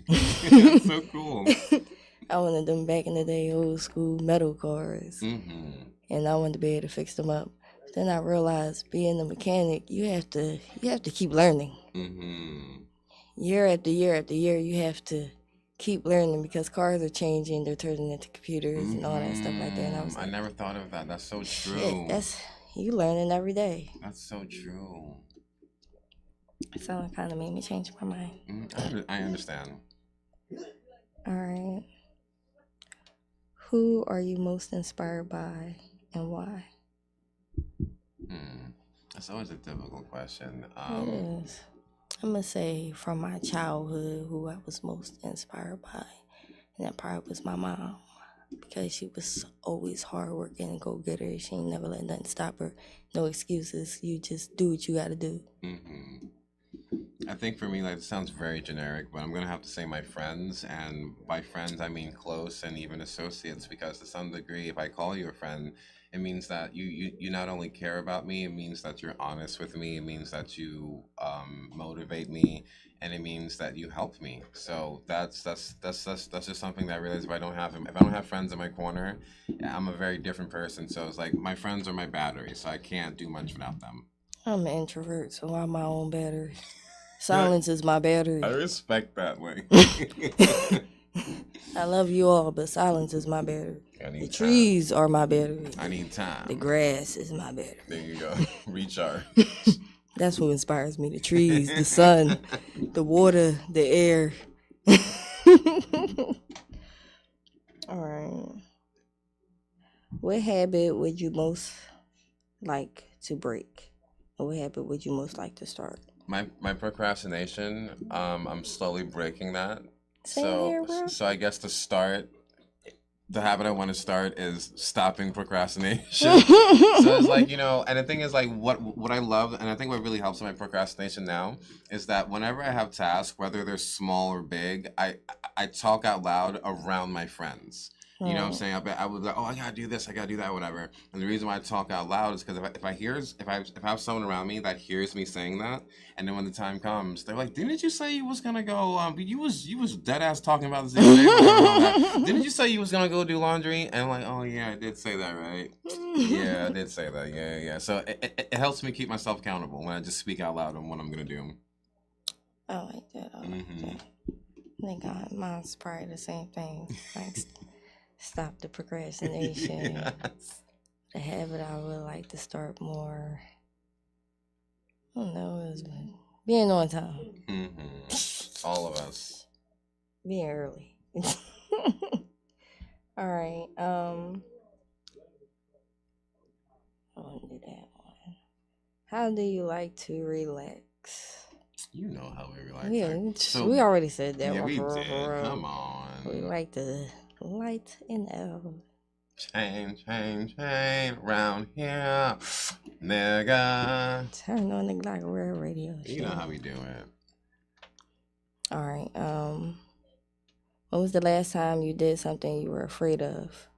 That's so cool. I wanted them back in the day, old school metal cars. And I wanted to be able to fix them up. Then I realized being a mechanic, you have to keep learning. Year after year after year, you have to keep learning because cars are changing, they're turning into computers and all that stuff like that. And I was like, I never thought of that. That's so true. Shit, you learning every day. That's so true. So it kind of made me change my mind. I understand. All right. Who are you most inspired by and why? That's always a difficult question. It is. I'm going to say from my childhood who I was most inspired by. And that probably was my mom. Because she was always hardworking and go-getter. She ain't never let nothing stop her. No excuses. You just do what you got to do. I think for me, like, it sounds very generic, but I'm going to have to say my friends. And by friends, I mean close and even associates. Because to some degree, if I call you a friend, it means that you not only care about me, it means that you're honest with me. It means that you motivate me. And it means that you help me. So that's just something that I realize if I don't have friends in my corner, I'm a very different person. So it's like my friends are my battery, so I can't do much without them. I'm an introvert, so I'm my own battery. Silence is my battery. I respect that way. I love you all, but silence is my battery. The time. Trees are my battery. I need time. The grass is my battery. There you go. Recharge. That's who inspires me. The trees, the sun, the water, the air. All right. What habit would you most like to break? Or what habit would you most like to start? My procrastination, I'm slowly breaking that. Same here, bro. So I guess to start, the habit I want to start is stopping procrastination. So it's like, and the thing is like what I love, and I think what really helps my procrastination now is that whenever I have tasks, whether they're small or big, I talk out loud around my friends. You know what I'm saying? I would like, oh, I gotta do this, I gotta do that, whatever. And the reason why I talk out loud is because if I have someone around me that hears me saying that, and then when the time comes, they're like, "Didn't you say you was gonna go? You was dead ass talking about this the other day. That. Didn't you say you was gonna go do laundry?" And I'm like, "Oh yeah, I did say that, right? Yeah, I did say that. Yeah. So it helps me keep myself accountable when I just speak out loud on what I'm gonna do." I like that. I think mine's probably the same thing. Like, stop the procrastination. Yes. The habit I would like to start more, I don't know, is being on time. All of us. Being early. All right. I want to do that one. How do you like to relax? You know how we relax. Yeah, we already said that. Yeah, one. we did. Come on. We like to light and out. Change around here, nigga. Turn on the Glock Rare radio. You know how we do it. All right. When was the last time you did something you were afraid of?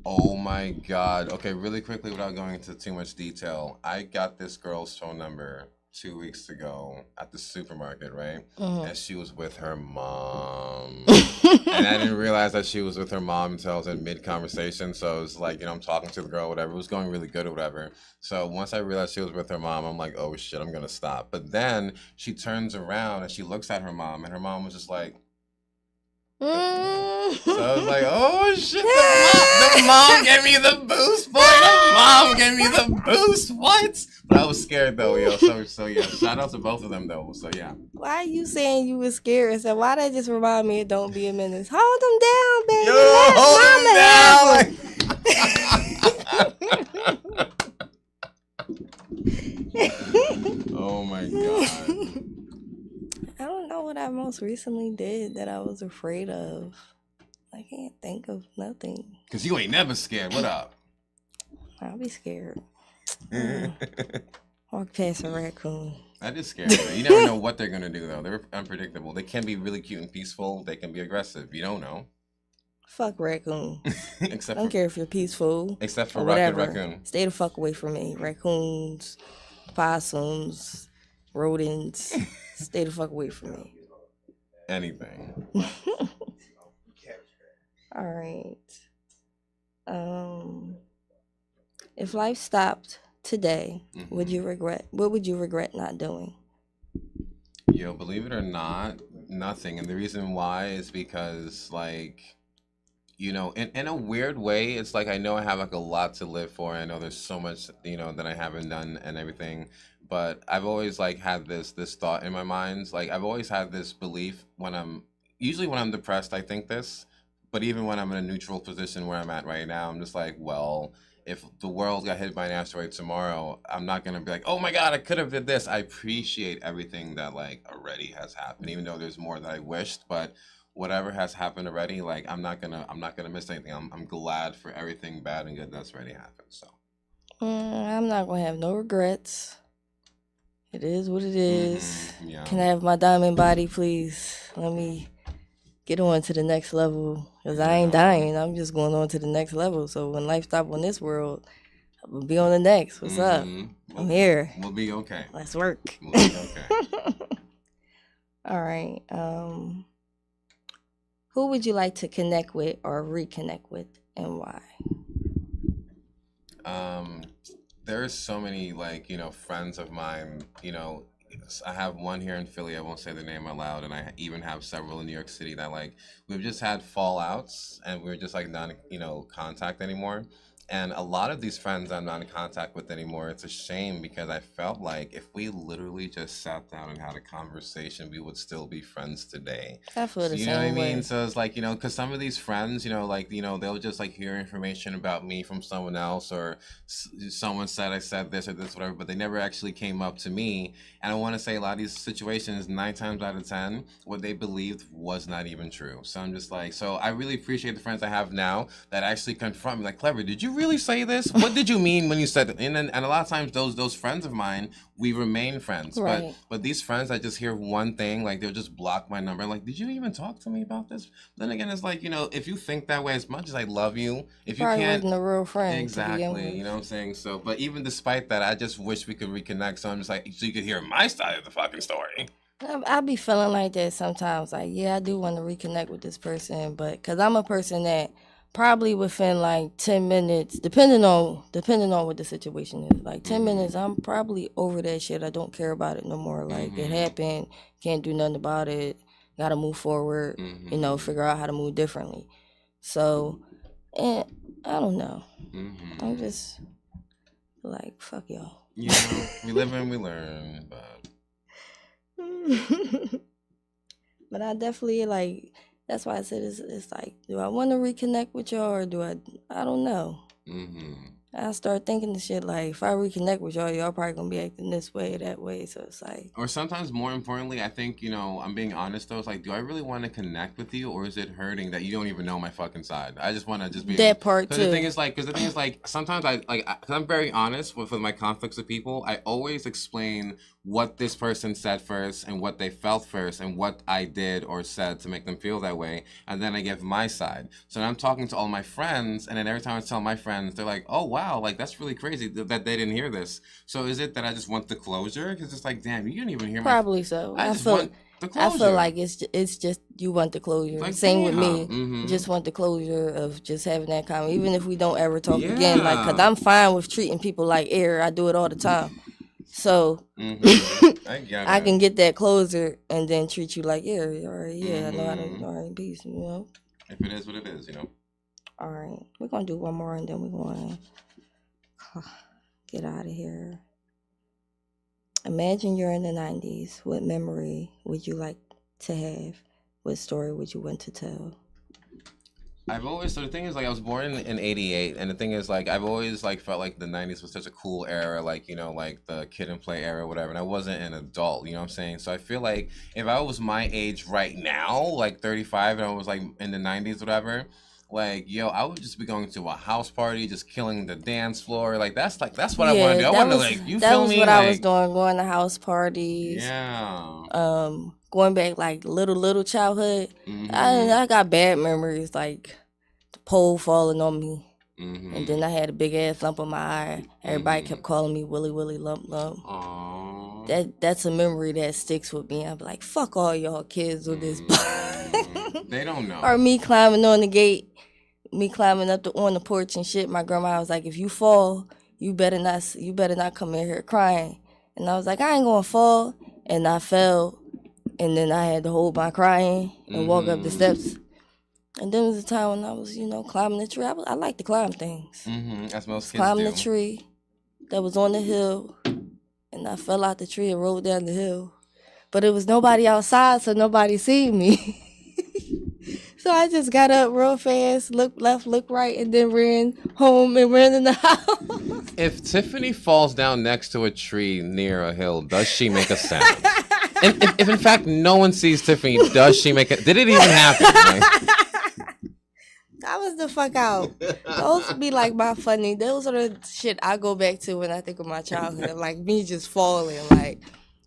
Oh my God. Okay, really quickly without going into too much detail. I got this girl's phone number 2 weeks ago at the supermarket, right? And she was with her mom. And I didn't realize that she was with her mom until I was in mid-conversation. So it was like, I'm talking to the girl, whatever. It was going really good or whatever. So once I realized she was with her mom, I'm like, oh shit, I'm gonna stop. But then she turns around and she looks at her mom, and her mom was just like, so I was like, oh shit, the mom gave me the boost, boy. The mom gave me the boost. What? But I was scared though, yo. So yeah, shout out to both of them though. So yeah. Why are you saying you were scared? So why that just remind me of Don't Be a Menace? Hold them down, baby. Yo, hold them down. Oh my God. I don't know what I most recently did that I was afraid of. I can't think of nothing. Cause you ain't never scared. What up? I'll be scared. Walk past a raccoon. That is scary. You never know what they're gonna do though. They're unpredictable. They can be really cute and peaceful. They can be aggressive. You don't know. Fuck raccoon. I don't care if you're peaceful. Except for whatever. Raccoon. Stay the fuck away from me. Raccoons, possums, rodents. Stay the fuck away from me. Anything. All right. If life stopped today, what would you regret not doing? Yo, believe it or not, nothing. And the reason why is because, like, in a weird way, it's like I know I have like a lot to live for. I know there's so much, that I haven't done and everything. But I've always like had this thought in my mind. Like I've always had this belief when I'm depressed, I think this. But even when I'm in a neutral position where I'm at right now, I'm just like, well, if the world got hit by an asteroid tomorrow, I'm not gonna be like, oh my God, I could have did this. I appreciate everything that like already has happened, even though there's more that I wished. But whatever has happened already, like I'm not gonna miss anything. I'm glad for everything bad and good that's already happened. So I'm not gonna have no regrets. It is what it is. Yeah. Can I have my diamond body, please? Let me get on to the next level. Because I ain't dying. I'm just going on to the next level. So when life stops on this world, I'll be on the next. What's up? I'm here. We'll be okay. Let's work. We'll be okay. All right. Who would you like to connect with or reconnect with, and why? There's so many like, friends of mine, I have one here in Philly, I won't say the name out loud, and I even have several in New York City that like we've just had fallouts and we're just like not, contact anymore. And a lot of these friends I'm not in contact with anymore. It's a shame because I felt like if we literally just sat down and had a conversation, we would still be friends today. I feel So, the you know what I same mean? way. So it's like, because some of these friends, like, they'll just like hear information about me from someone else, or someone said I said this or this, whatever, but they never actually came up to me. And I want to say a lot of these situations, 9 times out of 10, what they believed was not even true. So I'm just like, so I really appreciate the friends I have now that actually confront me, like, Clever, did you really say this? What did you mean when you said it? And a lot of times those friends of mine, we remain friends. Right. But these friends, I just hear one thing, like they'll just block my number. Like, did you even talk to me about this? Then again, it's like, if you think that way, as much as I love you, if you Probably can't, wasn't a real friend to begin exactly, with. you know what I'm saying? So, but even despite that, I just wish we could reconnect. So I'm just like, so you could hear my side of the fucking story. I be feeling like that sometimes. Like, yeah, I do want to reconnect with this person, but because I'm a person that probably within like 10 minutes, depending on what the situation is, like 10 minutes, I'm probably over that shit. I don't care about it no more. Like, it happened, can't do nothing about it. Gotta move forward, figure out how to move differently. So, and I don't know. I'm just like, fuck y'all. We live and we learn, but. But I definitely like, that's why I said it's like, do I want to reconnect with y'all, or do I don't know. I start thinking the shit like, if I reconnect with y'all probably gonna be acting this way or that way. So it's like, or sometimes more importantly, I think, I'm being honest though, it's like, do I really want to connect with you, or is it hurting that you don't even know my fucking side? I just want to just be that part too. Because the thing is like sometimes cause I'm very honest with my conflicts with people. I always explain what this person said first and what they felt first and what I did or said to make them feel that way, and then I give my side. So I'm talking to all my friends, and then every time I tell my friends, they're like, oh wow, like that's really crazy that they didn't hear this. So is it that I just want the closure? Because it's like, damn, you didn't even hear probably so. I just want the closure. I feel like it's just you want the closure. Like, same with me. Just want the closure of just having that comment, even if we don't ever talk again. Like, cause I'm fine with treating people like air. I do it all the time. So I can get that closure and then treat you like air. All right, I know how to. All right, peace. If it is what it is, All right, we're gonna do one more and then we're gonna get out of here. Imagine you're in the 90s. What memory would you like to have? What story would you want to tell? So the thing is, like, I was born in 88, and the thing is, like, I've always, like, felt like the 90s was such a cool era, like, like the kid and play era, whatever, and I wasn't an adult, you know what I'm saying? So I feel like if I was my age right now, like 35, and I was, like, in the 90s, whatever, like, yo, I would just be going to a house party, just killing the dance floor. Like, that's what I want to do. I want to, like, you feel me? That was what I was doing, going to house parties. Yeah. Going back, like, little childhood. I got bad memories, like the pole falling on me. And then I had a big ass lump on my eye. Everybody kept calling me Willy Willy Lump Lump. Aww. That's a memory that sticks with me. I'm like, fuck all y'all kids with this. They don't know. Or me climbing on the gate, me climbing up on the porch and shit. My grandma was like, if you fall, you better not come in here crying. And I was like, I ain't gonna fall. And I fell. And then I had to hold my crying and walk up the steps. And then there was a time when I was, climbing the tree. I like to climb things. As most kids climbing do. the tree that was on the hill. And I fell out the tree and rolled down the hill. But it was nobody outside, so nobody seen me. So I just got up real fast, looked left, looked right, and then ran home and ran in the house. If Tiffany falls down next to a tree near a hill, does she make a sound? And if in fact no one sees Tiffany, does she make it? Did it even happen? I was the fuck out. Those would be like my funny. Those are the shit I go back to when I think of my childhood. Like me just falling. Like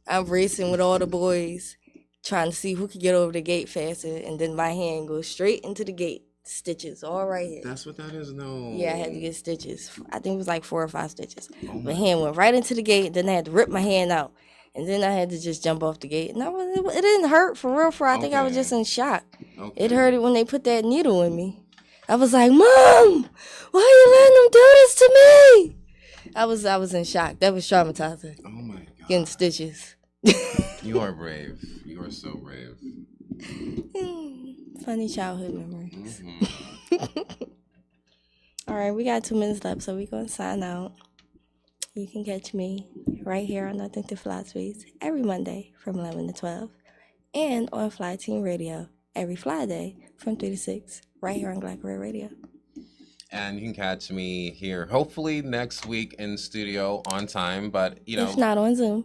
I'm racing with all the boys, trying to see who could get over the gate faster, and then my hand goes straight into the gate. Stitches all right here. That's what that is? No. Yeah, I had to get stitches. I think it was like 4 or 5 stitches. My hand went right into the gate, then I had to rip my hand out. And then I had to just jump off the gate. And it didn't hurt for real. I think I was just in shock. Okay. It hurted when they put that needle in me. I was like, Mom, why are you letting them do this to me? I was in shock. That was traumatizing. Oh my God. Getting stitches. You are brave. You are so brave. Funny childhood memories. All right, we got 2 minutes left, so we're going to sign out. You can catch me right here on Nothing to Philosophies every Monday from 11 to 12 and on Fly Team Radio every Friday from 3 to 6 right here on Black Red Radio. And you can catch me here hopefully next week in studio on time, but if not on Zoom.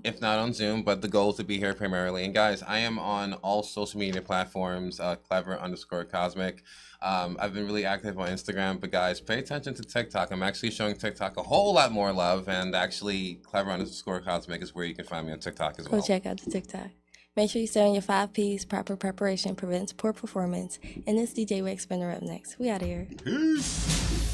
But the goal is to be here primarily. And guys, I am on all social media platforms, clever_cosmic. I've been really active on Instagram, but guys, pay attention to TikTok. I'm actually showing TikTok a whole lot more love, and actually clever_cosmic is where you can find me on TikTok as well. Go check out the TikTok. Make sure you stay on your 5 P's. Proper preparation prevents poor performance. And this DJ Wax Spinner up next. We out of here. Peace.